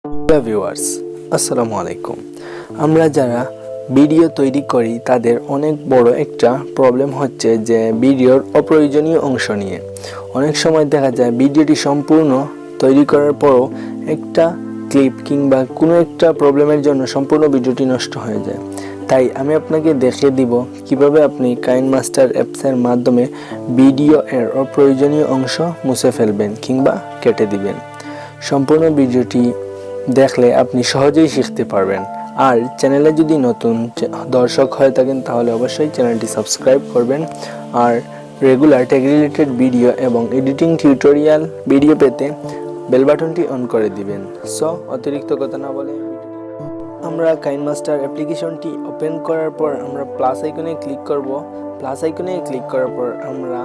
Hello viewers, আসসালামু আলাইকুম। আমরা যারা ভিডিও তৈরি করি তাদের অনেক বড় একটা প্রবলেম হচ্ছে যে ভিডিওর অপ্রয়োজনীয় অংশ নিয়ে অনেক সময় দেখা যায় ভিডিওটি সম্পূর্ণ তৈরি করার পরও একটা ক্লিপ কিংবা কোনো একটা প্রবলেমের জন্য সম্পূর্ণ ভিডিওটি নষ্ট হয়ে যায়। তাই আমি আপনাকে দেখিয়ে দিব কিভাবে আপনি কাইনমাস্টার অ্যাপসের মাধ্যমে ভিডিও এর অপ্রয়োজনীয় অংশ মুছে ফেলবেন কিংবা কেটে দিবেন। সম্পূর্ণ ভিডিওটি দেখলে আপনি সহজেই শিখতে পারবেন। আর চ্যানেলে যদি নতুন দর্শক হয়ে থাকেন তাহলে অবশ্যই চ্যানেলটি সাবস্ক্রাইব করবেন। আর রেগুলার টেক রিলেটেড ভিডিও এবং এডিটিং টিউটোরিয়াল ভিডিও পেতে বেল বাটনটি অন করে দিবেন। সো অতিরিক্ত কথা না বলে আমরা কাইনমাস্টার অ্যাপ্লিকেশনটি ওপেন করার পর আমরা প্লাস আইকনে ক্লিক করব। প্লাস আইকনে ক্লিক করার পর আমরা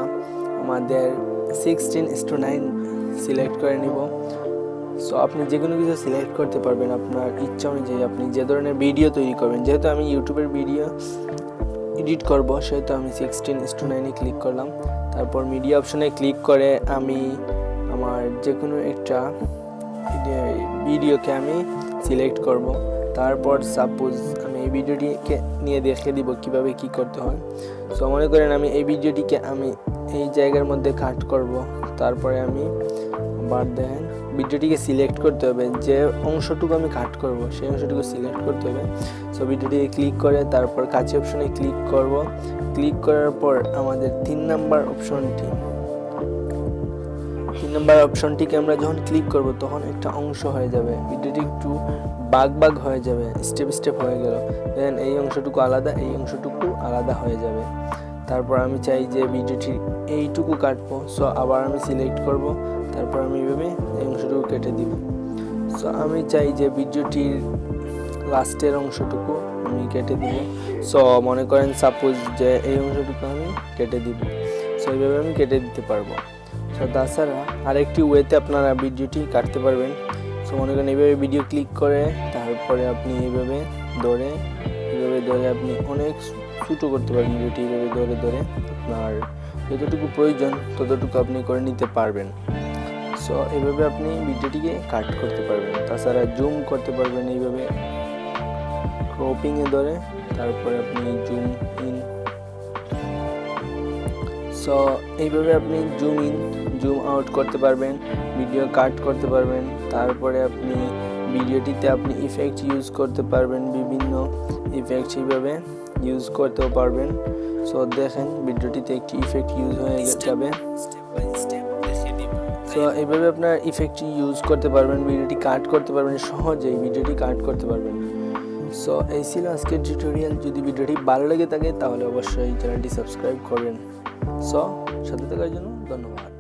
আমাদের 16:9 সিলেক্ট করে নিব। সো আপনি যে কোনো কিছু সিলেক্ট করতে পারবেন আপনার ইচ্ছা অনুযায়ী, আপনি যে ধরনের ভিডিও তৈরি করবেন। যেহেতু আমি ইউটিউবের ভিডিও এডিট করব সেহেতু আমি 16:9 ক্লিক করলাম। তারপর মিডিয়া অপশনে ক্লিক করে আমি আমার যে কোনো একটা ভিডিওকে আমি সিলেক্ট করব। তারপর সাপোজ আমি এই ভিডিওটিকে নিয়ে দেখিয়ে দিব কিভাবে কি করতে হয়। সো মনে করেন আমি এই ভিডিওটিকে আমি এই জায়গার মধ্যে কাট করব। তারপরে আমি আবার দেখেন ভিডিওটিকে সিলেক্ট করতে হবে, যে অংশটুকু আমি কাট করব সেই অংশটুকু সিলেক্ট করতে হবে। সো ভিডিওটিকে ক্লিক করে তারপর কাছে অপশনে ক্লিক করব। ক্লিক করার পর আমাদের 3 নাম্বার অপশনটিকে আমরা যখন ক্লিক করব তখন একটা অংশ হয়ে যাবে, ভিডিওটি একটু ভাগ হয়ে যাবে, স্টেপ হয়ে গেল। দেন এই অংশটুকু আলাদা, এই অংশটুকু আলাদা হয়ে যাবে। তারপর আমি চাই যে ভিডিওটির এইটুকু কাটবো। সো আবার আমি সিলেক্ট করব, তারপর আমি এইভাবে এই অংশটুকু কেটে দিব। সো আমি চাই যে ভিডিওটির লাস্টের অংশটুকু আমি কেটে দিব। সো মনে করেন সাপোজ যে এই অংশটুকু আমি কেটে দিব। সো এইভাবে আমি কেটে দিতে পারবো। সো তাছাড়া আরেকটি ওয়েতে আপনারা ভিডিওটি কাটতে পারবেন। সো মনে করেন এইভাবে ভিডিও ক্লিক করে তারপরে আপনি এইভাবে ধরে আপনি অনেক ছোটো করতে পারবেন ভিডিওটি। এইভাবে ধরে আপনার যতটুকু প্রয়োজন ততটুকু আপনি করে নিতে পারবেন। সো এইভাবে আপনি ভিডিওটিকে কাট করতে পারবেন। তাছাড়া জুম করতে পারবেন এইভাবে ক্রপিংয়ে ধরে, তারপরে আপনি জুম ইন। সো এইভাবে আপনি জুম ইন জুম আউট করতে পারবেন, ভিডিও কাট করতে পারবেন। তারপরে আপনি ভিডিওটিতে আপনি ইফেক্ট ইউজ করতে পারবেন, বিভিন্ন ইফেক্ট এইভাবে ইউজ করতেও পারবেন। সো দেখেন ভিডিওটিতে একটি ইফেক্ট ইউজ হয়ে যাবে। সো এইভাবে আপনার ইফেক্টটি ইউজ করতে পারবেন, ভিডিওটি কাট করতে পারবেন, সহজেই ভিডিওটি কাট করতে পারবেন। সো এই ছিল আজকের টিউটোরিয়াল। যদি ভিডিওটি ভালো লেগে থাকে তাহলে অবশ্যই চ্যানেলটি সাবস্ক্রাইব করবেন। সো সাথে থাকার জন্য ধন্যবাদ।